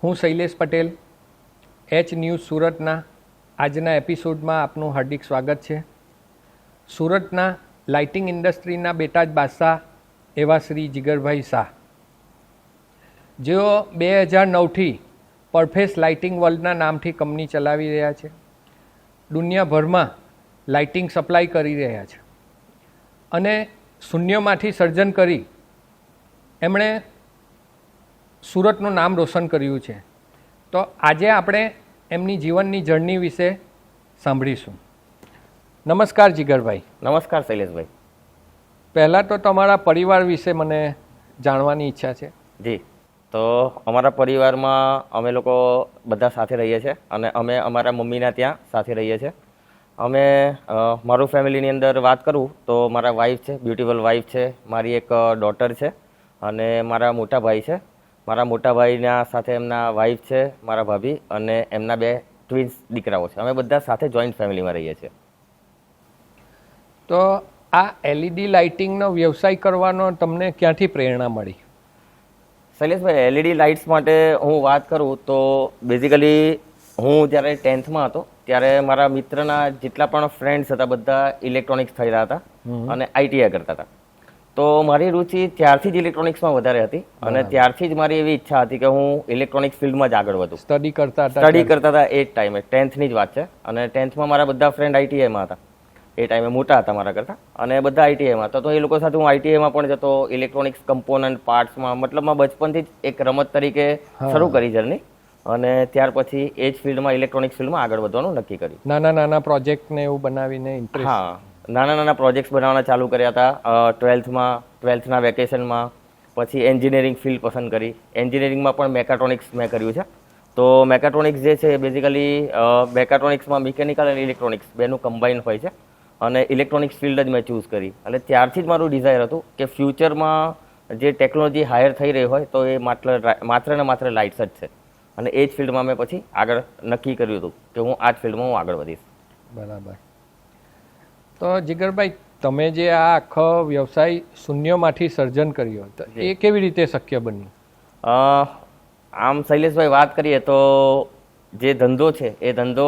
હું Shailesh Patel, H news સુરતના આજના એપિસોડમાં આપનું હાર્દિક સ્વાગત છે. સુરતના લાઇટિંગ ઇન્ડસ્ટ્રીના બેટા જ બાદશાહ એવા શ્રી જીગરભાઈ શાહ, જેઓ 2009થી પરફેસ લાઇટિંગ વર્લ્ડના નામથી કંપની ચલાવી રહ્યા છે. દુનિયાભરમાં લાઇટિંગ સપ્લાય કરી રહ્યા છે અને શૂન્યમાંથી સર્જન કરી એમણે સુરતનું નામ રોશન કર્યું છે. તો આજે આપણે એમની જીવનની જર્ની વિશે સાંભળીશું. નમસ્કાર જીગરભાઈ. નમસ્કાર શૈલેષભાઈ. પહેલાં તો તમારા પરિવાર વિશે મને જાણવાની ઈચ્છા છે. જી, તો અમારા પરિવારમાં અમે લોકો બધા સાથે રહીએ છીએ અને અમે અમારા મમ્મીના ત્યાં સાથે રહીએ છીએ. અમે મારું ફેમિલીની અંદર વાત કરું તો મારા વાઈફ છે, બ્યુટીફુલ વાઈફ છે, મારી એક ડોટર છે અને મારા મોટા ભાઈ છે. મારા મોટા ભાઈના સાથે એમના વાઈફ છે, મારા ભાભી અને એમના 2 ટ્વિન્સ દીકરાઓ છે. અમે બધા સાથે જોઈન્ટ ફેમિલીમાં રહીએ છીએ. તો આ એલઈડી લાઇટિંગનો વ્યવસાય કરવાનો તમને ક્યાંથી પ્રેરણા મળી? શૈલેષભાઈ, એલઈડી લાઇટ્સ માટે હું વાત કરું તો બેઝિકલી હું જ્યારે 10thમાં હતો ત્યારે મારા મિત્રના જેટલા પણ ફ્રેન્ડ્સ હતા બધા ઇલેક્ટ્રોનિક્સ થઈ રહ્યા હતા અને આઈટીઆઈ કરતા હતા. તો મારી રુચિ ત્યારથી જ ઇલેક્ટ્રોનિક્સમાં વધારે હતી અને ત્યારથી જ મારી એવી ઈચ્છા હતી કે હું ઇલેક્ટ્રોનિક્સ ફિલ્ડમાં જ આગળ વધું. સ્ટડી કરતા હતા એ ટાઈમે, 10thની જ વાત છે. અને 10thમાં મારા બધા ફ્રેન્ડ આઈટીઆઈમાં હતા. એ ટાઈમે મોટા હતા મારા કરતાં અને બધા આઈટીઆઈમાં હતા. તો એ લોકો સાથે હું આઈટીઆઈમાં પણ જતો, ઇલેક્ટ્રોનિક્સ કમ્પોનન્ટ પાર્ટ્સમાં, મતલબમાં બચપનથી જ એક રમત તરીકે શરૂ કરી જર્ની અને ત્યાર પછી એ જ ફિલ્ડમાં, ઇલેક્ટ્રોનિક્સ ફિલ્ડમાં આગળ વધવાનું નક્કી કર્યું. નાના નાના પ્રોજેક્ટ ને એવું બનાવીને ઇન્ટરેસ્ટ? હા, નાના નાના પ્રોજેક્ટ્સ બનાવવાના ચાલુ કર્યા હતા 12thના વેકેશનમાં. પછી એન્જિનિયરિંગ ફિલ્ડ પસંદ કરી. એન્જિનિયરિંગમાં પણ મેકાટ્રોનિક્સ મેં કર્યું છે. તો મેકાટ્રોનિક્સ જે છે બેઝિકલી મેકાટ્રોનિક્સમાં મિકેનિકલ અને ઇલેક્ટ્રોનિક્સ બેનું કમ્બાઈન હોય છે અને ઇલેક્ટ્રોનિક્સ ફિલ્ડ જ મેં ચૂઝ કરી. એટલે ત્યારથી જ મારું ડિઝાયર હતું કે ફ્યુચરમાં જે ટેકનોલોજી હાયર થઈ રહી હોય તો એ માત્ર ને માત્ર લાઇટ્સ જ છે. અને એ જ ફિલ્ડમાં મેં પછી આગળ નક્કી કર્યું હતું કે હું આ જ ફિલ્ડમાં હું આગળ વધીશ. બરાબર. તો જીગરભાઈ, તમે જે આ આખો વ્યવસાય શૂન્યમાંથી સર્જન કર્યો તો એ કેવી રીતે શક્ય બન્યું? આમ શૈલેષભાઈ વાત કરીએ તો જે ધંધો છે એ ધંધો,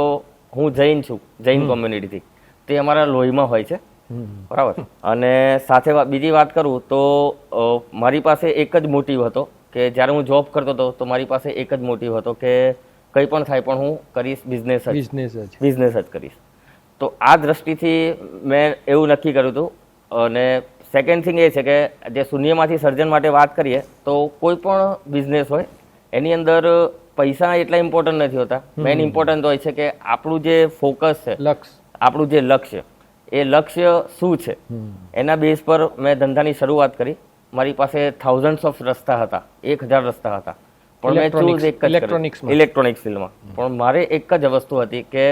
હું જૈન છું, જૈન કોમ્યુનિટીથી, તે અમારા લોહીમાં હોય છે, બરાબર. અને સાથે બીજી વાત કરું તો મારી પાસે એક જ મોટિવ હતો કે જ્યારે હું જોબ કરતો હતો તો મારી પાસે એક જ મોટિવ હતો કે કંઈ પણ થાય પણ હું કરીશ બિઝનેસ જ કરીશ. તો આ દ્રષ્ટિથી મેં એવું નક્કી કર્યું હતું. અને સેકન્ડ થિંગ એ છે કે જે શૂન્યમાંથી સર્જન માટે વાત કરીએ તો કોઈ પણ બિઝનેસ હોય એની અંદર પૈસા એટલા ઇમ્પોર્ટન્ટ નથી હોતા. મેઇન ઇમ્પોર્ટન્ટ હોય છે કે આપણું જે ફોકસ છે, આપણું જે લક્ષ્ય, એ લક્ષ્ય શું છે એના બેઝ પર મેં ધંધાની શરૂઆત કરી. મારી પાસે thousands of રસ્તા હતા, 1000 રસ્તા હતા, પણ મેં ચૂઝ એક જ ઇલેક્ટ્રોનિક્સ ફિલ્ડમાં. પણ મારે એક જ વસ્તુ હતી કે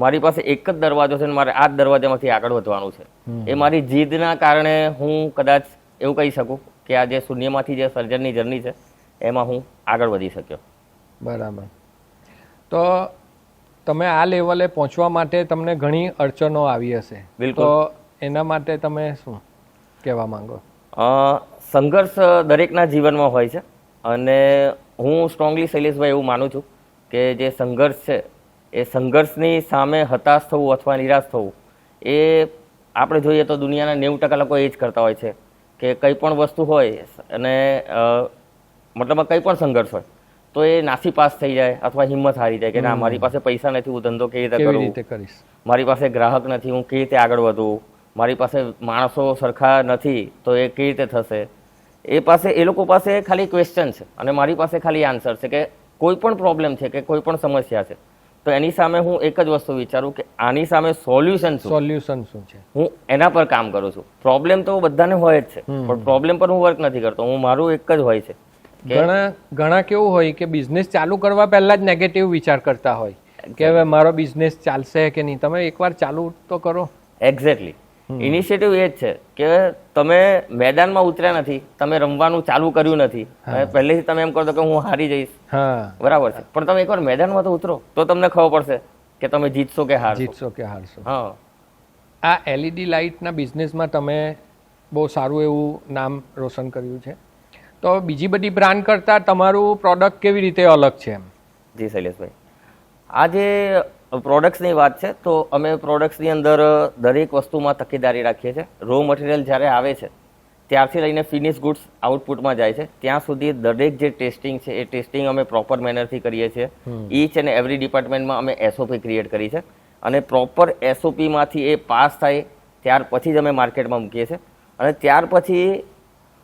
મારી પાસે એક જ દરવાજો છે અને મારે આ જ દરવાજામાંથી આગળ વધવાનું છે. એ મારી જીદના કારણે હું કદાચ એવું કહી શકું કે આ જે શૂન્યમાંથી જે સર્જનની જર્ની છે એમાં હું આગળ વધી શક્યો. બરાબર. તો તમે આ લેવલે પહોંચવા માટે તમને ઘણી અડચણો આવી હશે. બિલકુલ. તો એના માટે તમે શું કહેવા માંગો? સંઘર્ષ દરેકના જીવનમાં હોય છે અને હું સ્ટ્રોંગલી શૈલેષભાઈ એવું માનું છું કે જે સંઘર્ષ છે એ સંઘર્ષની સામે હતાશ થવું અથવા નિરાશ થવું એ આપણે જોઈએ તો દુનિયાના 90% લોકો એ જ કરતા હોય છે કે કંઈ પણ વસ્તુ હોય અને મતલબમાં કંઈ પણ સંઘર્ષ હોય તો એ નાસી પાસ થઈ જાય અથવા હિંમત હારી જાય કે ના, મારી પાસે પૈસા નથી, હું ધંધો કેવી રીતે કરું, મારી પાસે ગ્રાહક નથી, હું કેવી રીતે આગળ વધું, મારી પાસે માણસો સરખા નથી તો એ કેવી રીતે થશે. એ લોકો પાસે ખાલી ક્વેશ્ચન છે અને મારી પાસે ખાલી આન્સર છે કે કોઈ પણ પ્રોબ્લેમ છે કે કોઈ પણ સમસ્યા છે તો એની સામે હું એક જ વસ્તુ વિચારું કે આની સામે સોલ્યુશન શું છે, હું એના પર કામ કરું છું. પ્રોબ્લેમ તો બધાને હોય જ છે પણ પ્રોબ્લેમ પર હું વર્ક નથી કરતો. હું મારું એક જ હોય છે. ઘણા કેવું હોય કે બિઝનેસ ચાલુ કરવા પહેલા જ નેગેટિવ વિચાર કરતા હોય કે હવે મારો બિઝનેસ ચાલશે કે નહીં. તમે એકવાર ચાલુ તો કરો. એક્ઝેક્ટલી. ઇનિશિયેટિવ એ જ છે કે તમે મેદાનમાં ઉતર્યા નથી, તમે રમવાનું ચાલુ કર્યું નથી, પહેલેથી તમે એમ કહો કે હું હારી જઈશ, બરાબર છે, પણ તમે એકવાર મેદાનમાં તો ઉતરો તો તમને ખબર પડશે કે તમે જીતશો કે હારશો. હા, આ એલઈડી લાઇટના બિઝનેસમાં તમે બહુ સારું એવું નામ રોશન કર્યું છે. તો બીજી બધી બ્રાન્ડ કરતાં તમારું પ્રોડક્ટ કેવી રીતે અલગ છે એમ? જી શૈલેષભાઈ, આ જે પ્રોડક્ટ્સની વાત છે તો અમે પ્રોડક્ટ્સની અંદર દરેક વસ્તુમાં તકેદારી રાખીએ છીએ. રો મટીરિયલ જ્યારે આવે છે ત્યારથી લઈને ફિનિશ ગુડ્સ આઉટપુટમાં જાય છે ત્યાં સુધી દરેક જે ટેસ્ટિંગ છે એ ટેસ્ટિંગ અમે પ્રોપર મેનરથી કરીએ છીએ. ઈચ અને એવરી ડિપાર્ટમેન્ટમાં અમે એસઓપી ક્રિએટ કરી છે અને પ્રોપર એસઓપીમાંથી એ પાસ થાય ત્યાર પછી જ અમે માર્કેટમાં મૂકીએ છીએ. અને ત્યાર પછી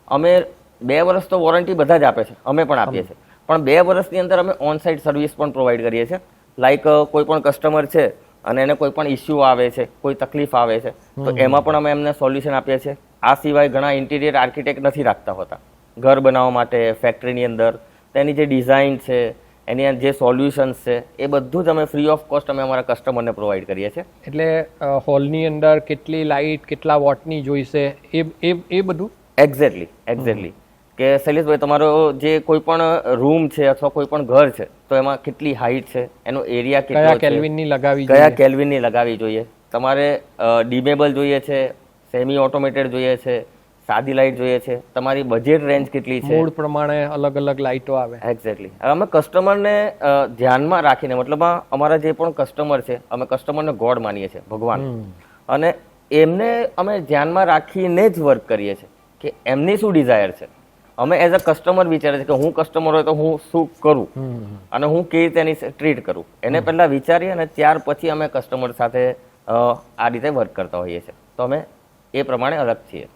અમે 2 વર્ષ તો વોરંટી બધા જ આપે છે, અમે પણ આપીએ છીએ, પણ 2 વર્ષની અંદર અમે ઓન સાઇટ સર્વિસ પણ પ્રોવાઈડ કરીએ છીએ. લાઈક કોઈ પણ કસ્ટમર છે અને એને કોઈ પણ ઇસ્યુ આવે છે, કોઈ તકલીફ આવે છે તો એમાં પણ અમે એમને સોલ્યુશન આપીએ છીએ. આ સિવાય ઘણા ઇન્ટિરિયર આર્કિટેક્ટ નથી રાખતા હોતા ઘર બનાવવા માટે ફેક્ટરીની અંદર, તેની જે ડિઝાઇન છે, એની જે સોલ્યુશન્સ છે એ બધું જ અમે ફ્રી ઓફ કોસ્ટ અમે અમારા કસ્ટમરને પ્રોવાઈડ કરીએ છીએ. એટલે હોલની અંદર કેટલી લાઇટ, કેટલા વોટની જોઈશે એ બધું? એક્ઝેક્ટલી કે શૈલેષભાઈ, તમારો જે કોઈ પણ રૂમ છે અથવા કોઈ પણ ઘર છે તો એમાં કેટલી હાઈટ છે, એનો એરિયા કેટલો છે, કયા કેલ્વિનની લગાવી જોઈએ, તમારે ડિમેબલ જોઈએ છે, સેમી ઓટોમેટેડ જોઈએ છે, સાદી લાઇટ જોઈએ છે, તમારી બજેટ રેન્જ કેટલી છે, મૂડ પ્રમાણે અલગ અલગ લાઇટો આવે. એક્ઝેક્ટલી. અમે કસ્ટમરને ધ્યાનમાં રાખીને, મતલબ અમારા જે પણ કસ્ટમર છે અમે કસ્ટમરને ગોડ માનીએ છીએ, ભગવાન, અને એમને અમે ધ્યાનમાં રાખીને જ વર્ક કરીએ છીએ કે એમની શું ડિઝાયર છે. અમે એઝ અ કસ્ટમર વિચારે છે કે હું કસ્ટમર હોય તો હું શું કરું અને હું કેવી રીતે એની ટ્રીટ કરું, એને પહેલા વિચારીએ અને ત્યાર પછી અમે કસ્ટમર સાથે આ રીતે વર્ક કરતા હોઈએ છીએ. તો અમે એ પ્રમાણે અલગ છીએ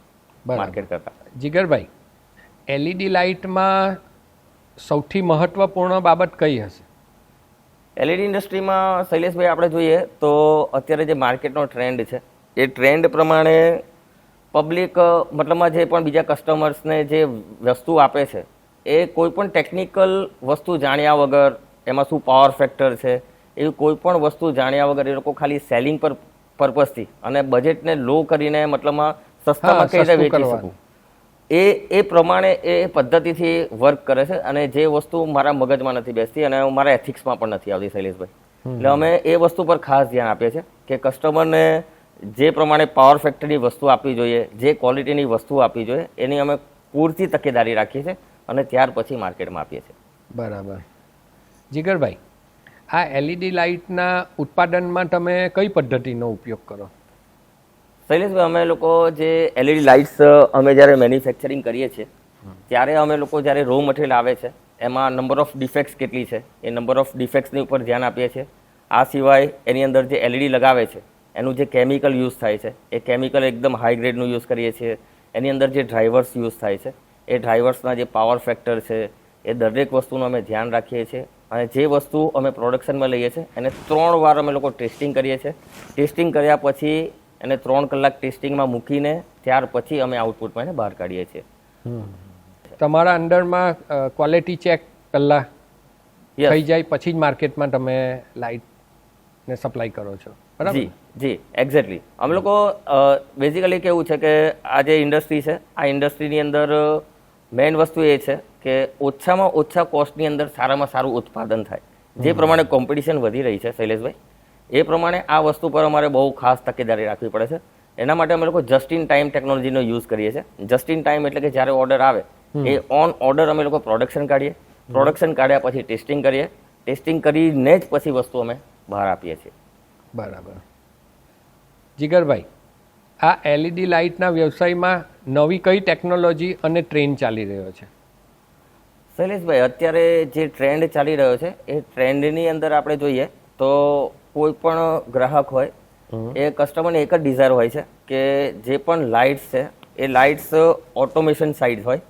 માર્કેટ કરતા. જીગરભાઈ, એલઈડી લાઇટમાં સૌથી મહત્વપૂર્ણ બાબત કઈ હશે? એલઈડી ઇન્ડસ્ટ્રીમાં શૈલેષભાઈ આપણે જોઈએ તો અત્યારે જે માર્કેટનો ટ્રેન્ડ છે એ ટ્રેન્ડ પ્રમાણે પબ્લિક, મતલબમાં જે પણ બીજા કસ્ટમર્સને જે વસ્તુ આપે છે એ કોઈ પણ ટેકનિકલ વસ્તુ જાણ્યા વગર, એમાં શું પાવર ફેક્ટર છે એવી કોઈ પણ વસ્તુ જાણ્યા વગર એ લોકો ખાલી સેલિંગ પર્પઝથી અને બજેટને લો કરીને મતલબમાં સસ્તામાં કઈ રીતે વેચી શકું એ પ્રમાણે એ પદ્ધતિથી વર્ક કરે છે. અને જે વસ્તુ મારા મગજમાં નથી બેસતી અને મારા એથિક્સમાં પણ નથી આવતી શૈલેષભાઈ. એટલે અમે એ વસ્તુ પર ખાસ ધ્યાન આપીએ છીએ કે કસ્ટમરને જે પ્રમાણે પાવર ફેક્ટરની વસ્તુ આપવી જોઈએ, જે ક્વોલિટીની વસ્તુ આપવી જોઈએ એની અમે પૂરતી તકેદારી રાખીએ છીએ અને ત્યાર પછી માર્કેટમાં આપીએ છીએ. બરાબર. જીગરભાઈ, આ એલઈડી લાઇટના ઉત્પાદનમાં તમે કઈ પદ્ધતિનો ઉપયોગ કરો? શૈલેષભાઈ, અમે લોકો જે એલઈડી લાઇટ્સ અમે જ્યારે મેન્યુફેક્ચરિંગ કરીએ છીએ ત્યારે અમે લોકો જ્યારે રો મટીરિયલ આવે છે એમાં નંબર ઓફ ડિફેક્ટ્સ કેટલી છે એ નંબર ઓફ ડિફેક્ટ્સની ઉપર ધ્યાન આપીએ છીએ. આ સિવાય એની અંદર જે એલઈડી લગાવે છે એનું જે કેમિકલ યુઝ થાય છે એ કેમિકલ એકદમ હાઈ ગ્રેડનું યુઝ કરીએ છીએ. એની અંદર જે ડ્રાઈવર્સ યુઝ થાય છે એ ડ્રાઈવર્સના જે પાવર ફેક્ટર છે એ દરેક વસ્તુનું અમે ધ્યાન રાખીએ છીએ. અને જે વસ્તુ અમે પ્રોડક્શનમાં લઈએ છીએ એને 3 વાર અમે લોકો ટેસ્ટિંગ કરીએ છીએ. ટેસ્ટિંગ કર્યા પછી એને 3 કલાક ટેસ્ટિંગમાં મૂકીને ત્યાર પછી અમે આઉટપુટમાં એને બહાર કાઢીએ છીએ. તમારા અંડરમાં ક્વોલિટી ચેક પહેલા થઈ જાય પછી જ માર્કેટમાં તમે લાઇટને સપ્લાય કરો છો, બરાબર? જી એક્ઝેક્ટલી. અમે લોકો બેઝિકલી કેવું છે કે આ જે ઇન્ડસ્ટ્રી છે આ ઇન્ડસ્ટ્રીની અંદર મેઇન વસ્તુ એ છે કે ઓછામાં ઓછા કોસ્ટની અંદર સારામાં સારું ઉત્પાદન થાય. જે પ્રમાણે કોમ્પિટિશન વધી રહી છે શૈલેષભાઈ, એ પ્રમાણે આ વસ્તુ પર અમારે બહુ ખાસ તકેદારી રાખવી પડે છે. એના માટે અમે લોકો જસ્ટ ઇન ટાઈમ ટેકનોલોજીનો યુઝ કરીએ છીએ. જસ્ટ ઇન ટાઈમ એટલે કે જ્યારે ઓર્ડર આવે એ ઓન ઓર્ડર અમે લોકો પ્રોડક્શન કાઢીએ. પ્રોડક્શન કાઢ્યા પછી ટેસ્ટિંગ કરીએ. ટેસ્ટિંગ કરીને જ પછી વસ્તુ અમે બહાર આપીએ છીએ. બરાબર. જીગરભાઈ, આ એલઈડી લાઇટના વ્યવસાયમાં નવી કઈ ટેકનોલોજી અને ટ્રેન્ડ ચાલી રહ્યો છે? શૈલેષભાઈ, અત્યારે જે ટ્રેન્ડ ચાલી રહ્યો છે એ ટ્રેન્ડની અંદર આપણે જોઈએ તો કોઈ પણ ગ્રાહક હોય એ કસ્ટમરને એક જ ડિઝાયર હોય છે કે જે પણ લાઇટ્સ છે એ લાઇટ્સ ઓટોમેશન સાઇડ હોય,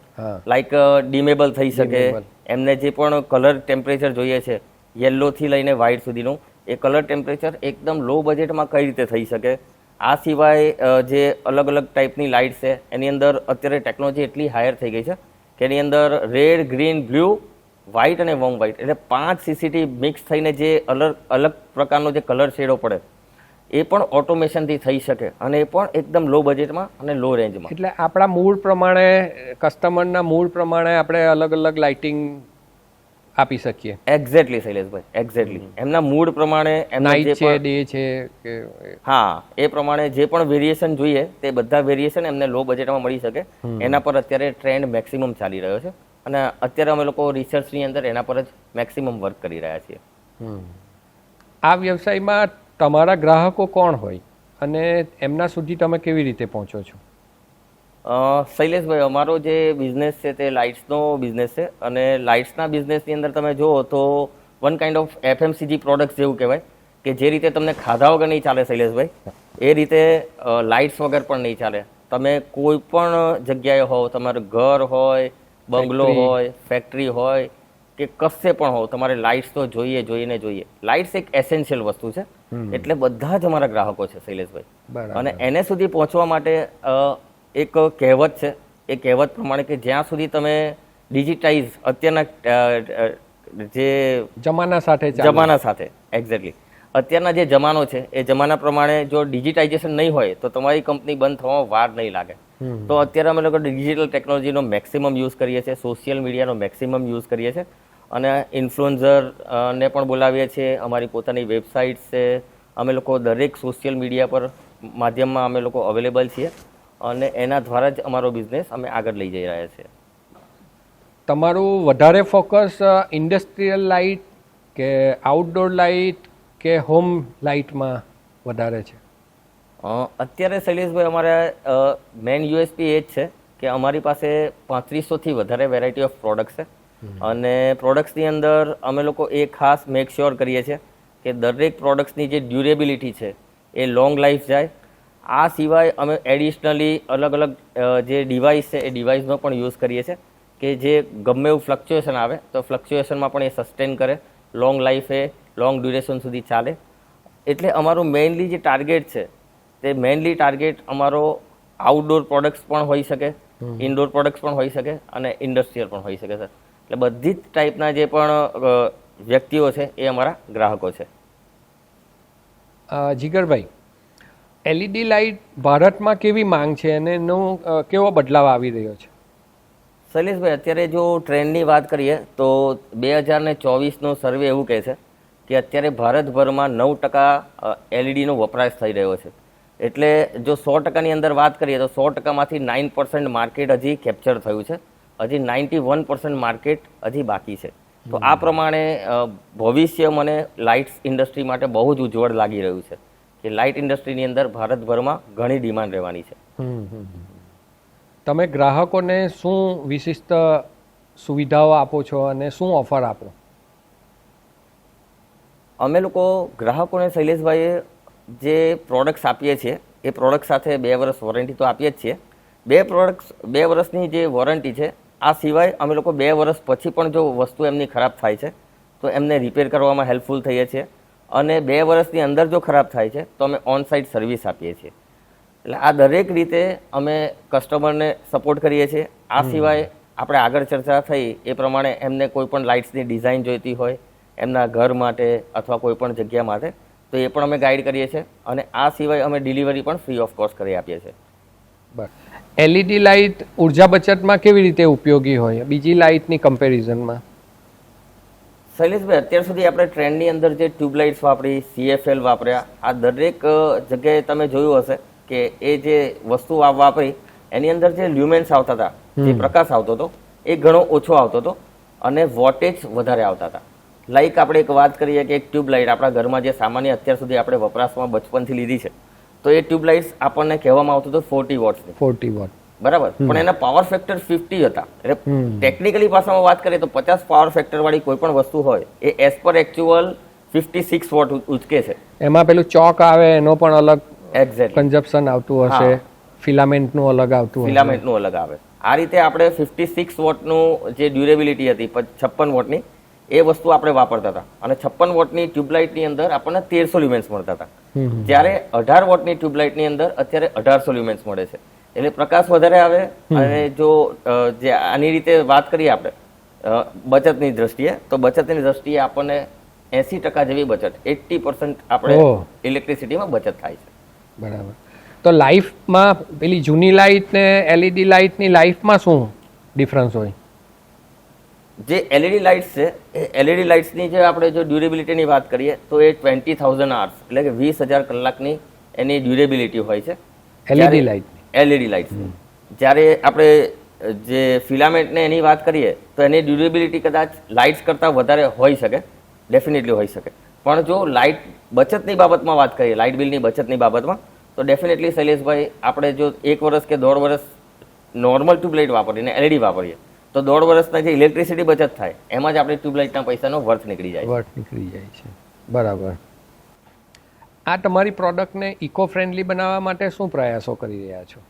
લાઈક ડિમેબલ થઈ શકે, એમને જે પણ કલર ટેમ્પરેચર જોઈએ છે યલોથી લઈને વ્હાઇટ સુધીનું એ કલર ટેમ્પરેચર એકદમ લો બજેટમાં કઈ રીતે થઈ શકે. આ સિવાય જે અલગ અલગ ટાઈપની લાઇટ છે એની અંદર અત્યારે ટેકનોલોજી એટલી હાયર થઈ ગઈ છે કે એની અંદર રેડ, ગ્રીન, બ્લુ, વ્હાઇટ અને વોર્મ વ્હાઇટ એટલે 5 સીસીટી મિક્સ થઈને જે અલગ પ્રકારનો જે કલર શેડો પડે એ પણ ઓટોમેશનથી થઈ શકે અને એ પણ એકદમ લો બજેટમાં અને લો રેન્જમાં. એટલે આપણા મૂડ પ્રમાણે, કસ્ટમરના મૂડ પ્રમાણે આપણે અલગ અલગ લાઇટિંગ આપી શકીએ. એક્ઝેક્ટલી શૈલેષભાઈ, એક્ઝેક્ટલી એમના મૂડ પ્રમાણે એમના જે નાઇટ છે, પણ ડે છે કે હા એ પ્રમાણે જે પણ વેરિએશન જોઈએ તે બધા વેરિએશન એમને લો બજેટમાં મળી શકે. એના પર અત્યારે ટ્રેન્ડ મેક્સિમમ ચાલી રહ્યો છે અને અત્યારે અમે લોકો રિસર્ચની અંદર એના પર જ મેક્સિમમ વર્ક કરી રહ્યા છીએ. આ વ્યવસાયમાં તમારા ગ્રાહકો કોણ હોય અને એમના સુધી તમે કેવી રીતે પહોંચો છો? શૈલેષભાઈ, અમારો જે બિઝનેસ છે તે લાઇટ્સનો બિઝનેસ છે અને લાઇટ્સના બિઝનેસની અંદર તમે જુઓ તો one kind of FMCG products જેવું કહેવાય કે જે રીતે તમને ખાધા વગર નહીં ચાલે શૈલેષભાઈ, એ રીતે લાઇટ્સ વગર પણ નહીં ચાલે. તમે કોઈ પણ જગ્યાએ હોવ, તમારું ઘર હોય, બંગલો હોય, ફેક્ટરી હોય કે કશે પણ હોવ, તમારે લાઇટ્સ તો જોઈએ. લાઇટ્સ એક એસેન્શિયલ વસ્તુ છે એટલે બધા જ અમારા ગ્રાહકો છે શૈલેષભાઈ. અને એને સુધી પહોંચવા માટે એક કહેવત છે, એ કહેવત પ્રમાણે કે જ્યાં સુધી તમે ડિજિટાઇઝ અત્યારના જે જમાના સાથે એક્ઝેક્ટલી અત્યારના જે જમાનો છે એ જમાના પ્રમાણે જો ડિજિટાઇઝેશન નહીં હોય તો તમારી કંપની બંધ થવામાં વાર નહીં લાગે. તો અત્યારે અમે લોકો ડિજિટલ ટેકનોલોજીનો મેક્સિમમ યુઝ કરીએ છીએ, સોશિયલ મીડિયાનો મેક્સિમમ યુઝ કરીએ છીએ અને ઇન્ફ્લુએન્સર ને પણ બોલાવીએ છીએ. અમારી પોતાની વેબસાઇટ્સ છે, અમે લોકો દરેક સોશિયલ મીડિયા પર માધ્યમમાં અમે લોકો અવેલેબલ છીએ અને એના દ્વારા જ અમારો બિઝનેસ અમે આગળ લઈ જઈ રહ્યા છીએ. તમારું વધારે ફોકસ ઇન્ડસ્ટ્રીયલ લાઇટ કે આઉટડોર લાઇટ કે હોમ લાઇટમાં વધારે છે? અત્યારે શૈલેષભાઈ અમારે મેઇન USP એ જ છે કે અમારી પાસે 3500થી વધારે વેરાયટી ઓફ પ્રોડક્ટ્સ છે અને પ્રોડક્ટ્સની અંદર અમે લોકો એ ખાસ મેક શ્યોર કરીએ છીએ કે દરેક પ્રોડક્ટ્સની જે ડ્યુરેબિલિટી છે એ લોંગ લાઈફ જાય. આ સિવાય અમે એડિશનલી અલગ અલગ જે ડિવાઇસ છે એ ડિવાઇસનો પણ યુઝ કરીએ છીએ કે જે ગમે એવું ફ્લક્ચ્યુએશન આવે તો ફ્લક્ચ્યુએશનમાં પણ એ સસ્ટેન કરે, લોંગ લાઈફ એ લોંગ ડ્યુરેશન સુધી ચાલે. એટલે અમારું મેઇનલી જે ટાર્ગેટ છે તે મેઇનલી ટાર્ગેટ અમારો આઉટડોર પ્રોડક્ટ્સ પણ હોઈ શકે, ઇન્ડોર પ્રોડક્ટ્સ પણ હોઈ શકે અને ઇન્ડસ્ટ્રીયલ પણ હોઈ શકે સર. એટલે બધી જ ટાઈપના જે પણ વ્યક્તિઓ છે એ અમારા ગ્રાહકો છે. જીગરભાઈ, LED લાઇટ ભારતમાં કેવી માંગ છે અને એનો કેવો બદલાવ આવી રહ્યો છે? શૈલેષભાઈ, અત્યારે જો ટ્રેન્ડની વાત કરીએ તો 2024નો સર્વે એવું કહે છે કે અત્યારે ભારતભરમાં 9% LED નો વપરાશ થઈ રહ્યો છે. એટલે જો 100%ની અંદર વાત કરીએ તો 100%માંથી 9% માર્કેટ હજી કેપ્ચર થયું છે, હજી 91% માર્કેટ હજી બાકી છે. તો આ પ્રમાણે ભવિષ્ય મને લાઇટ્સ ઇન્ડસ્ટ્રી માટે બહુ જ ઉજ્જવળ લાગી રહ્યું છે કે લાઇટ ઇન્ડસ્ટ્રીની અંદર ભારતભરમાં ઘણી ડિમાન્ડ રહેવાની છે. તમે ગ્રાહકોને શું વિશિષ્ટ સુવિધાઓ આપો છો અને શું ઓફર આપો? અમે લોકો ગ્રાહકોને શૈલેષભાઈએ જે પ્રોડક્ટ્સ આપીએ છીએ એ પ્રોડક્ટ સાથે 2 વર્ષ વોરંટી તો આપીએ જ છીએ. 2 વર્ષની જે વોરંટી છે આ સિવાય અમે લોકો 2 વર્ષ પછી પણ જો વસ્તુ એમની ખરાબ થાય છે તો એમને રિપેર કરવામાં હેલ્પફુલ થઈએ છીએ અને 2 વર્ષની અંદર જો ખરાબ થાય છે તો અમે ઓન સાઇટ સર્વિસ આપીએ છીએ. એટલે આ દરેક રીતે અમે કસ્ટમરને સપોર્ટ કરીએ છીએ. આ સિવાય આપણે આગળ ચર્ચા થઈ એ પ્રમાણે એમને કોઈ પણ લાઇટ્સની ડિઝાઇન જોઈતી હોય એમના ઘર માટે અથવા કોઈ પણ જગ્યા માટે તો એ પણ અમે ગાઈડ કરીએ છીએ અને આ સિવાય અમે ડિલિવરી પણ ફ્રી ઓફ કોસ્ટ કરી આપીએ છીએ. બરાબર. LED લાઇટ ઉર્જા બચતમાં કેવી રીતે ઉપયોગી હોય બીજી લાઇટની કમ્પેરિઝનમાં? શૈલેષભાઈ, અત્યાર સુધી આપણે ટ્રેન્ડની અંદર જે ટ્યુબલાઇટ્સ વાપરી, CFL વાપર્યા, આ દરેક જગ્યાએ તમે જોયું હશે કે એ જે વસ્તુ વાપરી એની અંદર જે લ્યુમેન્સ આવતા હતા, જે પ્રકાશ આવતો હતો એ ઘણો ઓછો આવતો હતો અને વોટેજ વધારે આવતા હતા. લાઈક આપણે એક વાત કરીએ કે એક ટ્યુબલાઇટ આપણા ઘરમાં જે સામાન્ય અત્યાર સુધી આપણે વપરાશમાં બચપનથી લીધી છે તો એ ટ્યુબલાઇટ્સ આપણને કહેવામાં આવતું હતું 40 વોટ્સની. 40 વોટ બરાબર, પણ એના પાવર ફેક્ટર 50 હતા. એટલે ટેકનિકલી ભાષામાં વાત કરીએ તો 50 પાવર ફેક્ટર વાળી કોઈ પણ વસ્તુ હોય એ એઝ પર એકચ્યુઅલ 56 વોટ ઉચકે છે. એમાં પેલું ચોક આવે એનો પણ અલગ એક્ઝેક્ટલી કન્ઝપ્શન આવતું હશે, ફિલામેન્ટનું અલગ આવતું હશે. ફિલામેન્ટનું અલગ આવે. આ રીતે આપણે 56 વોટનું જે ડ્યુરેબિલિટી હતી 56 વોટની એ વસ્તુ આપણે વાપરતા હતા અને 56 વોટની ટ્યુબલાઇટની અંદર આપણને 1300 લ્યુમેન્સ મળતા હતા. જ્યારે 18 વોટની ટ્યુબલાઇટની અંદર અત્યારે 1800 લ્યુમેન્સ મળે છે. એટલે પ્રકાશ વધારે આવે અને જો જે આની રીતે વાત કરીએ આપણે બચતની દ્રષ્ટિએ તો બચતની દ્રષ્ટિએ આપણને 80% જેવી બચત, 80% આપણે ઇલેક્ટ્રિસિટીમાં બચત થાય છે. બરાબર. તો લાઈફમાં પેલી જૂની લાઇટ ને LED લાઇટની લાઈફમાં શું ડિફરન્સ હોય? જે એલઈડી લાઇટ્સ છે એ એલઈડી લાઇટ્સની જે આપણે જો ડ્યુરેબિલિટીની વાત કરીએ તો એ 20,000 hours એટલે કે 20,000 કલાકની એની ડ્યુરેબિલિટી હોય છે એલઈડી લાઇટ. LED lights. જ્યારે આપણે જે ફિલામેન્ટને એની વાત કરીએ તો એની ડ્યુરેબિલિટી કદાચ લાઇટ્સ કરતાં વધારે હોઈ શકે, ડેફિનેટલી હોઈ શકે. પણ જો લાઇટ બચતની બાબતમાં વાત કરીએ, લાઇટ બિલની બચતની બાબતમાં, તો ડેફિનેટલી શૈલેષભાઈ આપણે જો 1 વર્ષ કે 1.5 વર્ષ નોર્મલ ટ્યુબલાઇટ વાપરીને એલઈડી વાપરીએ તો 1.5 વર્ષના જે ઇલેક્ટ્રિસિટી બચત થાય એમાં જ આપણે ટ્યુબલાઇટના પૈસાનો વર્થ નીકળી જાય છે. બરાબર. આ તમારી પ્રોડક્ટને ઇકો ફ્રેન્ડલી બનાવવા માટે શું પ્રયાસો કરી રહ્યા છો?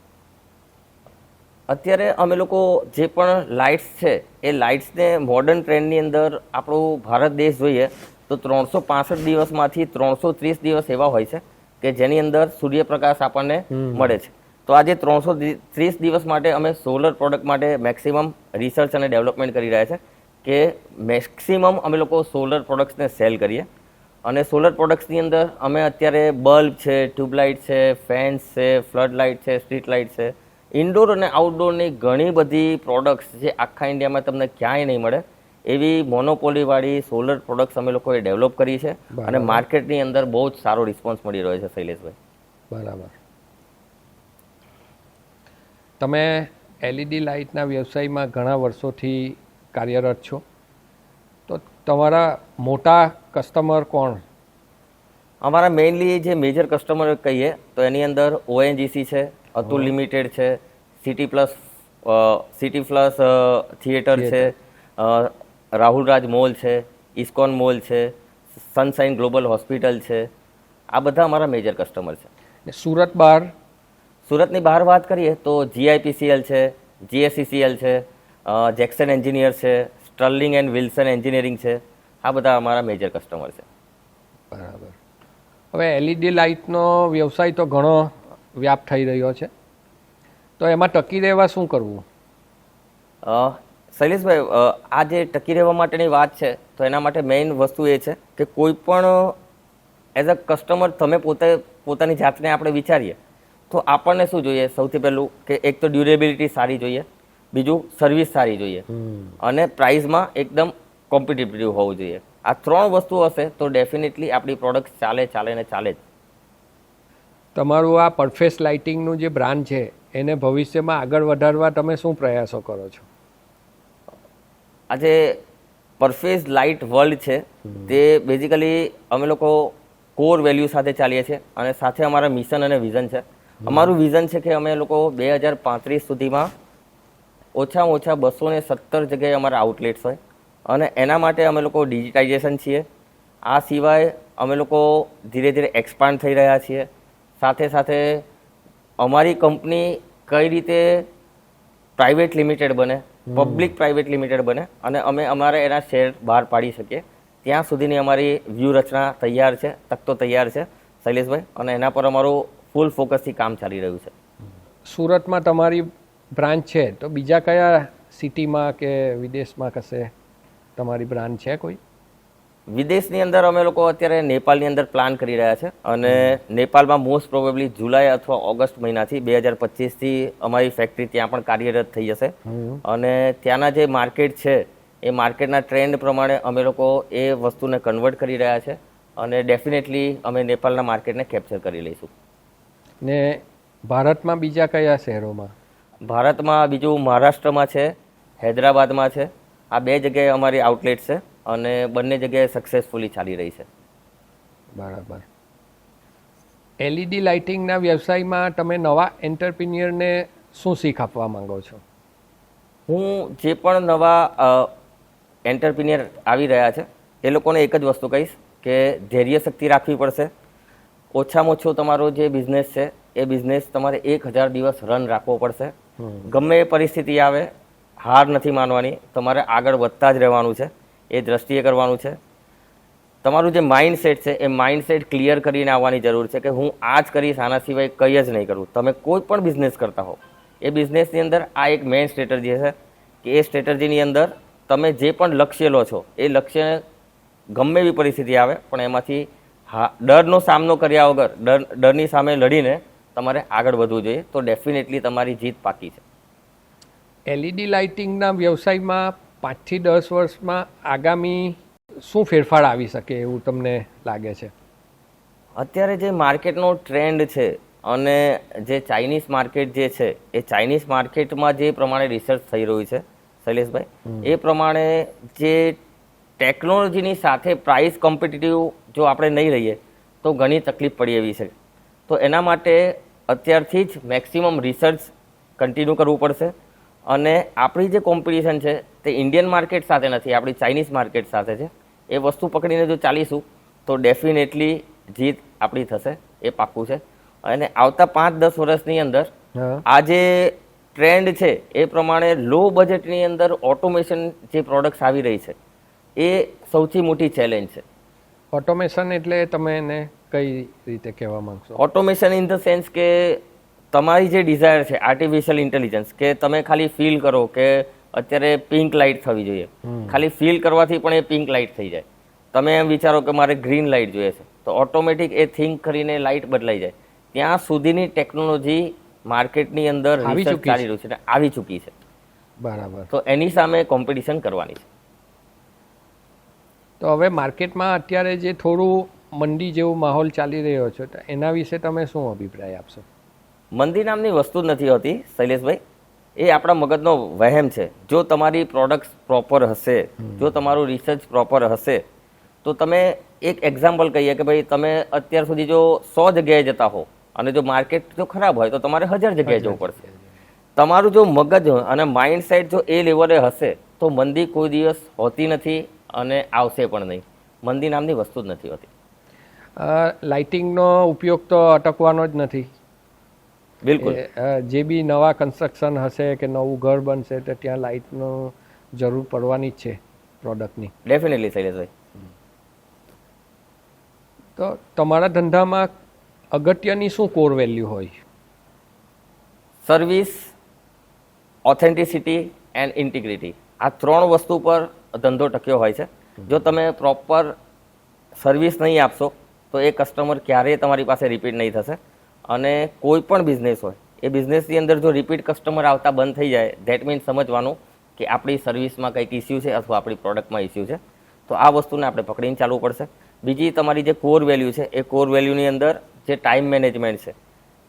અત્યારે અમે લોકો જે પણ લાઇટ્સ છે એ લાઇટ્સને મોડર્ન ટ્રેન્ડની અંદર આપણો ભારત દેશ જોઈએ તો 365 દિવસમાંથી 330 દિવસ એવા હોય છે કે જેની અંદર સૂર્યપ્રકાશ આપણને મળે છે. તો આજે 330 દિવસ માટે અમે સોલર પ્રોડક્ટ માટે મેક્સિમમ રિસર્ચ અને ડેવલપમેન્ટ કરી રહ્યા છે કે મેક્સિમમ અમે લોકો સોલર પ્રોડક્ટ્સને સેલ કરીએ. અને સોલર પ્રોડક્ટ્સની અંદર અમે અત્યારે બલ્બ છે, ટ્યુબલાઇટ છે, ફેન્સ છે, ફ્લડ લાઇટ છે, સ્ટ્રીટ લાઇટ છે, ઇન્ડોર અને આઉટડોરની ઘણી બધી પ્રોડક્ટ્સ જે આખા ઇન્ડિયામાં તમને ક્યાંય નહીં મળે એવી મોનોપોલીવાળી સોલર પ્રોડક્ટ્સ અમે લોકોએ ડેવલપ કરી છે અને માર્કેટની અંદર બહુ જ સારો રિસ્પોન્સ મળી રહ્યો છે શૈલેષભાઈ. બરાબર. તમે એલઈડી લાઇટના વ્યવસાયમાં ઘણા વર્ષોથી કાર્યરત છો, તો તમારા મોટા કસ્ટમર કોણ? અમારા મેઇનલી જે મેજર કસ્ટમર કહીએ તો એની અંદર ઓએનજીસી છે, અતુલ લિમિટેડ છે, સિટી પ્લસ થિયેટર છે, રાહુલ રાજ મોલ છે, ઇસ્કોન મોલ છે, સનશાઇન ગ્લોબલ હોસ્પિટલ છે. આ બધા અમારા મેજર કસ્ટમર છે. સુરત બહાર? સુરતની બહાર વાત કરીએ તો જીઆઈપીસીએલ છે, જીએસસીસીએલ છે, જેક્સન એન્જિનિયર છે, સ્ટર્લિંગ એન્ડ વિલ્સન એન્જિનિયરિંગ છે. આ બધા અમારા મેજર કસ્ટમર છે. બરાબર. હવે એલઈડી લાઇટનો વ્યવસાય તો ઘણો વ્યાપ થઈ રહ્યો છે, તો એમાં ટકી રહેવા શું કરવું? શૈલેષભાઈ, આ જે ટકી રહેવા માટેની વાત છે તો એના માટે મેઇન વસ્તુ એ છે કે કોઈ પણ એઝ અ કસ્ટમર તમે પોતાની જાતને આપણે વિચારીએ તો આપણને શું જોઈએ? સૌથી પહેલું કે એક તો ડ્યુરેબિલિટી સારી જોઈએ, બીજું સર્વિસ સારી જોઈએ અને પ્રાઇસમાં એકદમ કોમ્પિટિટિવ હોવું જોઈએ. આ 3 વસ્તુ હશે તો ડેફિનેટલી આપણી પ્રોડક્ટ ચાલે ને ચાલે જ. તમારું આ પરફેસ લાઇટિંગનું જે બ્રાન્ડ છે એને ભવિષ્યમાં આગળ વધારવા તમે શું પ્રયાસો કરો છો? આજે પરફેસ લાઇટ વર્લ્ડ છે તે બેઝિકલી અમે લોકો કોર વેલ્યુ સાથે ચાલીએ છીએ અને સાથે અમારા મિશન અને વિઝન છે. અમારું વિઝન છે કે અમે લોકો 2035 સુધીમાં ઓછામાં ઓછા 217 જગ્યાએ અમારા આઉટલેટ્સ હોય અને એના માટે અમે લોકો ડિજિટાઇઝેશન છીએ. આ સિવાય અમે લોકો ધીરે ધીરે એક્સપાન્ડ થઈ રહ્યા છીએ. સાથે સાથે અમારી કંપની કઈ રીતે પ્રાઇવેટ લિમિટેડ બને, પબ્લિક પ્રાઇવેટ લિમિટેડ બને અને અમે અમારે એના શેર બહાર પાડી શકીએ ત્યાં સુધીની અમારી વ્યૂહરચના તૈયાર છે, તકતો તૈયાર છે શૈલેષભાઈ, અને એના પર અમારું ફૂલ ફોકસથી કામ ચાલી રહ્યું છે. સુરતમાં તમારી બ્રાન્ચ છે તો બીજા કયા સિટીમાં કે વિદેશમાં કશે તમારી બ્રાન્ચ છે કોઈ? વિદેશની અંદર અમે લોકો અત્યારે નેપાળની અંદર પ્લાન કરી રહ્યા છે અને નેપાળમાં મોસ્ટ પ્રોબેબલી જુલાઈ અથવા ઓગસ્ટ મહિનાથી 2025થી અમારી ફેક્ટરી ત્યાં પણ કાર્યરત થઈ જશે અને ત્યાંના જે માર્કેટ છે એ માર્કેટના ટ્રેન્ડ પ્રમાણે અમે લોકો એ વસ્તુને કન્વર્ટ કરી રહ્યા છે અને ડેફિનેટલી અમે નેપાળના માર્કેટને કેપ્ચર કરી લઈશું. ને ભારતમાં બીજા કયા શહેરોમાં? ભારતમાં બીજું મહારાષ્ટ્રમાં છે, હૈદરાબાદમાં છે. આ 2 જગ્યાએ અમારી આઉટલેટ છે અને બંને જગ્યાએ સક્સેસફુલી ચાલી રહી છે. બરાબર. એલઈડી લાઇટિંગના વ્યવસાયમાં તમે નવા એન્ટરપ્રિન્યોરને શું શીખ આપવા માંગો છો? હું જે પણ નવા એન્ટરપ્રિન્યોર આવી રહ્યા છે એ લોકોને એક જ વસ્તુ કહીશ કે ધૈર્ય શક્તિ રાખવી પડશે. ઓછામાં ઓછો તમારો જે બિઝનેસ છે એ બિઝનેસ તમારે 1000 દિવસ રન રાખવો પડશે. ગમે એ પરિસ્થિતિ આવે હાર નથી માનવાની, તમારે આગળ વધતા જ રહેવાનું છે. એ દ્રષ્ટિએ કરવાનું છે. તમારું જે માઇન્ડસેટ છે એ માઇન્ડસેટ ક્લિયર કરીને આવવાની જરૂર છે કે હું આ જ કરીશ, આના સિવાય કંઈ જ નહીં કરું. તમે કોઈ પણ બિઝનેસ કરતા હો એ બિઝનેસની અંદર આ એક મેઇન સ્ટ્રેટજી છે કે એ સ્ટ્રેટજીની અંદર તમે જે પણ લક્ષ્ય લો છો એ લક્ષ્યને ગમે એવી પરિસ્થિતિ આવે પણ એમાંથી ડરનો સામનો કર્યા વગર ડરની સામે લડીને તમારે આગળ વધવું જોઈએ તો ડેફિનેટલી તમારી જીત પાકી છે. એલઈડી લાઇટિંગના વ્યવસાયમાં 5 થી 10 વર્ષમાં આગામી શું ફેરફાર આવી શકે એવું તમને લાગે છે? અત્યારે જે માર્કેટનો ટ્રેન્ડ છે અને જે ચાઇનીઝ માર્કેટ જે છે એ ચાઇનીઝ માર્કેટમાં જે પ્રમાણે રિસર્ચ થઈ રહ્યું છે શૈલેષભાઈ, એ પ્રમાણે જે ટેકનોલોજીની સાથે પ્રાઇસ કોમ્પિટિટિવ જો આપણે નહીં રહીએ તો ઘણી તકલીફ પડી એવી છે. તો એના માટે અત્યારથી જ મેક્સિમમ રિસર્ચ કન્ટિન્યુ કરવું પડશે અને આપણી જે કોમ્પિટિશન છે તે ઇન્ડિયન માર્કેટ સાથે નથી, આપણી ચાઇનીઝ માર્કેટ સાથે છે. એ વસ્તુ પકડીને જો ચાલીશું તો ડેફિનેટલી જીત આપણી થશે, એ પાક્કું છે. અને આવતા 5-10 વર્ષની અંદર આ જે ટ્રેન્ડ છે એ પ્રમાણે લો બજેટની અંદર ઓટોમેશન જે પ્રોડક્ટ્સ આવી રહી છે એ સૌથી મોટી ચેલેન્જ છે. ઓટોમેશન એટલે તમે એને કઈ રીતે કહેવા માંગશો? ઓટોમેશન ઇન ધ સેન્સ કે તમારી જે ડિઝાયર છે આર્ટિફિશિયલ ઇન્ટેલિજન્સ, કે તમે ખાલી ફીલ કરો કે અત્યારે પિંક લાઇટ થવી જોઈએ, ખાલી ફીલ કરવાથી પણ એ પિંક લાઇટ થઈ જાય. તમે એમ વિચારો કે મારે ગ્રીન લાઇટ જોઈએ છે તો ઓટોમેટિક એ થિંક કરીને લાઇટ બદલાઈ જાય. ત્યાં સુધીની ટેકનોલોજી માર્કેટની અંદર રિસર્ચ ચાલી રહ્યું છે, આવી ચૂકી છે. બરાબર. તો એની સામે કોમ્પિટિશન કરવાની છે. તો હવે માર્કેટમાં અત્યારે જે થોડું મંદી જેવો માહોલ ચાલી રહ્યો છે તો એના વિશે તમે શું અભિપ્રાય આપશો? મંદી નામની વસ્તુ જ નથી હોતી શૈલેષભાઈ, એ આપણા મગજનો વહેમ છે. જો તમારી પ્રોડક્ટ્સ પ્રોપર હશે, જો તમારું રિસર્ચ પ્રોપર હશે તો તમે એક એક્ઝામ્પલ કહીએ કે ભાઈ તમે અત્યાર સુધી જો 100 જગ્યાએ જતા હો અને જો માર્કેટ જો ખરાબ હોય તો તમારે 1000 જગ્યાએ જવું પડશે. તમારું જો મગજ અને માઇન્ડસેટ જો એ લેવલે હશે તો મંદી કોઈ દિવસ હોતી નથી અને આવશે પણ નહીં. મંદી નામની વસ્તુ જ નથી હોતી. લાઇટિંગનો ઉપયોગ તો અટકવાનો જ નથી. બિલકુલ. જે બી નવા કન્સ્ટ્રક્શન હશે કે નવું ઘર બનશે તો ત્યાં લાઇટનો જરૂર પડવાની જ છે પ્રોડક્ટની. ડેફિનેટલી શૈલેષભાઈ. તો તમારા ધંધામાં અગત્યની શું કોર વેલ્યુ હોય? Service, authenticity and integrity. આ 3 વસ્તુ પર ધંધો ટક્યો હોય છે. જો તમે પ્રોપર સર્વિસ નહીં આપશો તો એ કસ્ટમર ક્યારેય તમારી પાસે રિપીટ નહીં થશે. અને કોઈ પણ બિઝનેસ હોય એ બિઝનેસની અંદર જો રિપીટ કસ્ટમર આવતા બંધ થઈ જાય ધેટ મીન્સ સમજવાનું કે આપણી સર્વિસમાં કંઈક ઇસ્યુ છે અથવા આપણી પ્રોડક્ટમાં ઇસ્યુ છે. તો આ વસ્તુને આપણે પકડીને ચાલવું પડશે. બીજી તમારી જે કોર વેલ્યુ છે એ કોર વેલ્યુની અંદર જે ટાઈમ મેનેજમેન્ટ છે,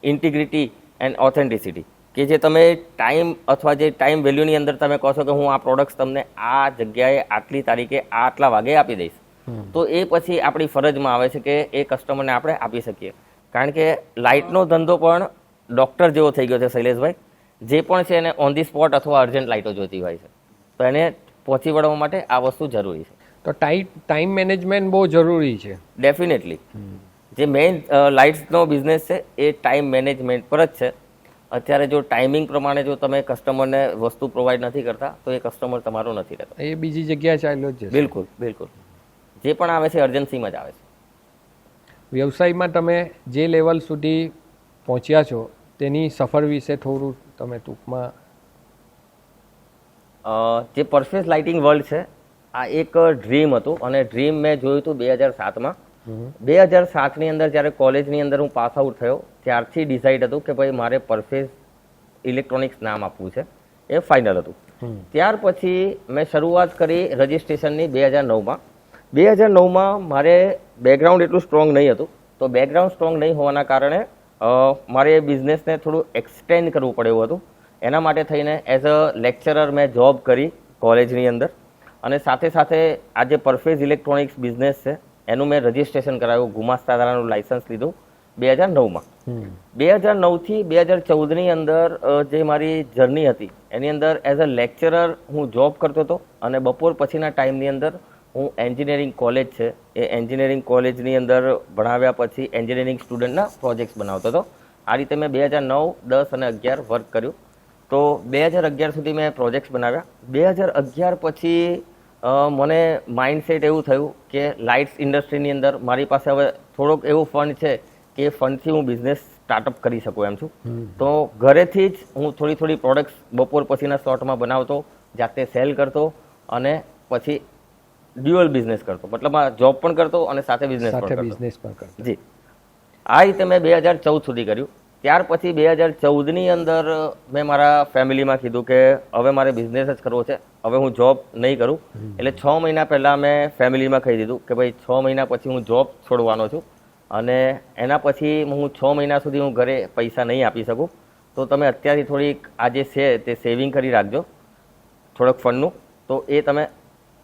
ઇન્ટિગ્રિટી એન્ડ ઓથેન્ટિસિટી, કે જે તમે ટાઈમ અથવા જે ટાઈમ વેલ્યુની અંદર તમે કહો છો કે હું આ પ્રોડક્ટ્સ તમને આ જગ્યાએ આટલી તારીખે આટલા વાગે આપી દઈશ, તો એ પછી આપણી ફરજમાં આવે છે કે એ કસ્ટમરને આપણે આપી શકીએ. કારણ કે લાઇટનો ધંધો પણ ડૉક્ટર જેવો થઈ ગયો છે શૈલેષભાઈ. જે પણ છે એને ઓન ધી સ્પોટ અથવા અર્જન્ટ લાઇટો જોઈતી હોય છે, તો એને પહોંચી વળવા માટે આ વસ્તુ જરૂરી છે. તો ટાઈમ મેનેજમેન્ટ બહુ જરૂરી છે. ડેફિનેટલી. જે મેઇન લાઇટ્સનો બિઝનેસ છે એ ટાઈમ મેનેજમેન્ટ પર જ છે. અત્યારે જો ટાઈમિંગ પ્રમાણે જો તમે કસ્ટમરને વસ્તુ પ્રોવાઈડ નથી કરતા તો એ કસ્ટમર તમારો નથી રહેતો, એ બીજી જગ્યાએ ચાલ્યો જ છે. બિલકુલ બિલકુલ. જે પણ આવે છે અર્જન્સીમાં જ આવે છે. વ્યવસાયમાં તમે જે લેવલ સુધી પહોંચ્યા છો તેની સફર વિશે થોડું તમે ટૂંકમાં. જે પરફેક્ટ લાઇટિંગ વર્લ્ડ છે આ એક ડ્રીમ હતું અને ડ્રીમ મેં જોયું હતું 2007માં. 2007ની અંદર જ્યારે કોલેજની અંદર હું પાસ આઉટ થયો ત્યારથી ડિસાઇડ હતું કે ભાઈ મારે પરફેક્ટ ઇલેક્ટ્રોનિક્સ નામ આપવું છે, એ ફાઇનલ હતું. ત્યાર પછી મેં શરૂઆત કરી રજિસ્ટ્રેશનની 2009માં. 2009માં મારે બેકગ્રાઉન્ડ એટલું સ્ટ્રોંગ નહીં હતું, તો બેકગ્રાઉન્ડ સ્ટ્રોંગ નહીં હોવાના કારણે મારે એ બિઝનેસને થોડું એક્સટેન્ડ કરવું પડે એવું હતું. એના માટે થઈને એઝ અ લેક્ચરર મેં જોબ કરી કોલેજની અંદર અને સાથે સાથે આ જે પરફેક્ટ ઇલેક્ટ્રોનિક્સ બિઝનેસ છે એનું મેં રજિસ્ટ્રેશન કરાવ્યું, ગુમાસ્તાદારાનું લાયસન્સ લીધું 2009માં. 2009થી 2014ની અંદર જે મારી જર્ની હતી એની અંદર એઝ અ લેક્ચરર હું જોબ કરતો હતો અને બપોર પછીના ટાઈમની અંદર હું એન્જિનિયરિંગ કોલેજ છે એ એન્જિનિયરિંગ કોલેજની અંદર ભણાવ્યા પછી એન્જિનિયરિંગ સ્ટુડન્ટના પ્રોજેક્ટ્સ બનાવતો હતો. આ રીતે મેં 2009, 10 અને 11 વર્ક કર્યું. તો 2011 સુધી મેં પ્રોજેક્ટ્સ બનાવ્યા. 2011 પછી મને માઇન્ડસેટ એવું થયું કે લાઇટ્સ ઇન્ડસ્ટ્રીની અંદર મારી પાસે હવે થોડોક એવું ફંડ છે કે ફંડથી હું બિઝનેસ સ્ટાર્ટઅપ કરી શકું એમ છું. તો ઘરેથી જ હું થોડી પ્રોડક્ટ્સ બપોર પછીના સ્લોટમાં બનાવતો, જાતે સેલ કરતો અને પછી ડ્યુઅલ બિઝનેસ કરતો, મતલબ જોબ પણ કરતો અને સાથે બિઝનેસ પણ કરતો. જી, આ રીતે મેં 2014 સુધી કર્યું. ત્યાર પછી 2014ની અંદર મેં મારા ફેમિલીમાં કીધું કે હવે મારે બિઝનેસ જ કરવો છે, હવે હું જોબ નહીં કરું. એટલે 6 મહિના પહેલાં મેં ફેમિલીમાં કહી દીધું કે ભાઈ 6 મહિના પછી હું જોબ છોડવાનો છું અને એના પછી હું 6 મહિના સુધી હું ઘરે પૈસા નહીં આપી શકું. તો તમે અત્યારથી થોડીક આ જે છે તે સેવિંગ કરી રાખજો થોડોક ફંડનું, તો એ તમે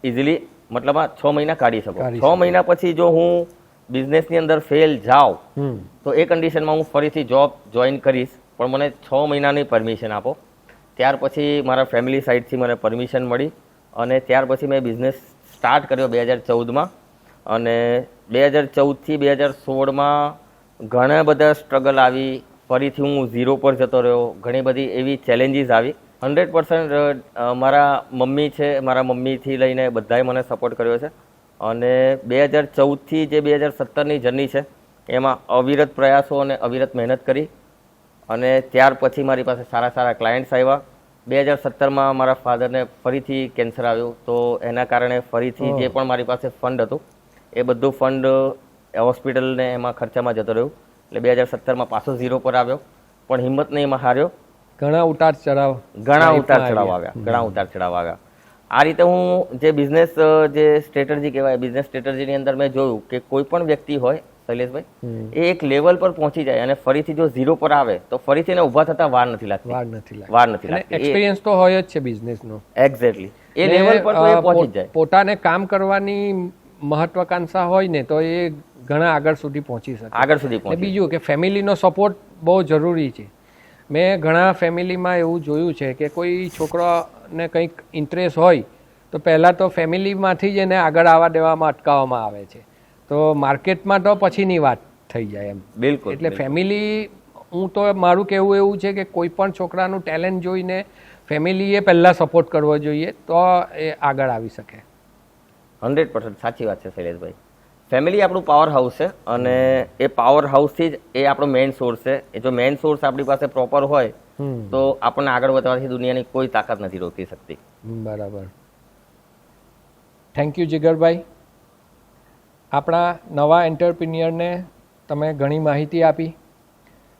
ઇઝીલી મતલબ 6 મહિના કાઢી શકો. 6 મહિના પછી જો હું બિઝનેસની અંદર ફેલ જાઉં તો એ કન્ડિશનમાં હું ફરીથી જોબ જોઈન કરીશ, પણ મને 6 મહિનાની પરમિશન આપો. ત્યાર પછી મારા ફેમિલી સાઈડથી મને પરમિશન મળી અને ત્યાર પછી મેં બિઝનેસ સ્ટાર્ટ કર્યો 2014માં. અને 2014થી 2016માં ઘણા બધા સ્ટ્રગલ આવી, ફરીથી હું ઝીરો પર જતો રહ્યો, ઘણી બધી એવી ચેલેન્જીસ આવી. 100% મારા મમ્મી છે, મારા મમ્મીથી લઈને બધાએ મને સપોર્ટ કર્યો છે. અને 2014થી જે 2017ની જર્ની છે એમાં અવિરત પ્રયાસો અને અવિરત મહેનત કરી અને ત્યાર પછી મારી પાસે સારા સારા ક્લાયન્ટ્સ આવ્યા. 2017માં મારા ફાધરને ફરીથી કેન્સર આવ્યું, તો એના કારણે ફરીથી જે પણ મારી પાસે ફંડ હતું એ બધું ફંડ હોસ્પિટલને એમાં ખર્ચામાં જતો રહ્યું. એટલે 2017માં પાછો ઝીરો પર આવ્યો, પણ હિંમત નહીં એમાં હાર્યો. ઘણા ઉતાર ચઢાવ આવ્યા. આ રીતે હું જે બિઝનેસ જે સ્ટ્રેટેજી કહેવાય, બિઝનેસ સ્ટ્રેટેજીની અંદર મેં જોયું કે કોઈ પણ વ્યક્તિ હોય શૈલેષભાઈ, એ એક લેવલ પર પહોંચી જાય અને ફરીથી જો ઝીરો પર આવે તો ફરીથી એને ઊભા થતા વાર નથી લાગતી. એક્સપિરિયન્સ તો હોય જ છે બિઝનેસનો. એક્ઝેક્ટલી એ લેવલ પર તો એ પહોંચી જ જાય. પોતાને કામ કરવાની મહત્વાકાંક્ષા હોય ને તો એ ઘણા આગળ સુધી પહોંચી શકે. બીજું કે ફેમિલીનો સપોર્ટ બહુ જરૂરી છે. મેં ઘણા ફેમિલીમાં એવું જોયું છે કે કોઈ છોકરાને કંઈક ઇન્ટરેસ્ટ હોય તો પહેલાં તો ફેમિલીમાંથી જ એને આગળ આવવા દેવામાં અટકાવવામાં આવે છે, તો માર્કેટમાં તો પછીની વાત થઈ જાય એમ. બિલકુલ. એટલે ફેમિલી, હું તો મારું કહેવું એવું છે કે કોઈ પણ છોકરાનું ટેલેન્ટ જોઈને ફેમિલીએ પહેલાં સપોર્ટ કરવો જોઈએ તો એ આગળ આવી શકે. 100% સાચી વાત છે શૈલેષભાઈ. ફેમિલી આપણું પાવર હાઉસ છે અને એ પાવર હાઉસથી જ એ આપણો મેઇન સોર્સ છે. એ જો મેઇન સોર્સ આપણી પાસે પ્રોપર હોય તો આપણને આગળ વધવાથી દુનિયાની કોઈ તાકાત નથી રોકી શકતી. બરાબર. થેન્ક યુ જીગરભાઈ. આપણા નવા એન્ટરપ્રિન્યોરને તમે ઘણી માહિતી આપી,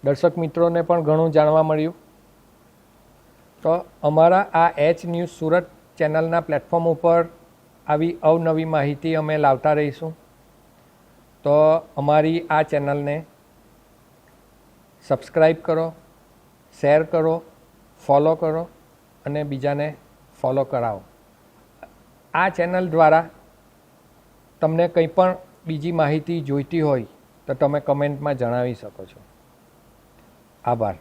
દર્શક મિત્રોને પણ ઘણું જાણવા મળ્યું. તો અમારા આ એચ ન્યૂઝ સુરત ચેનલના પ્લેટફોર્મ ઉપર આવી અવનવી માહિતી અમે લાવતા રહીશું. તો અમારી આ ચેનલને સબસ્ક્રાઈબ કરો, શેર કરો, ફોલો કરો અને બીજાને ફોલો કરાવો. આ ચેનલ દ્વારા તમને કંઈ પણ બીજી માહિતી જોઈતી હોય તો તમે કમેન્ટમાં જણાવી શકો છો. આભાર.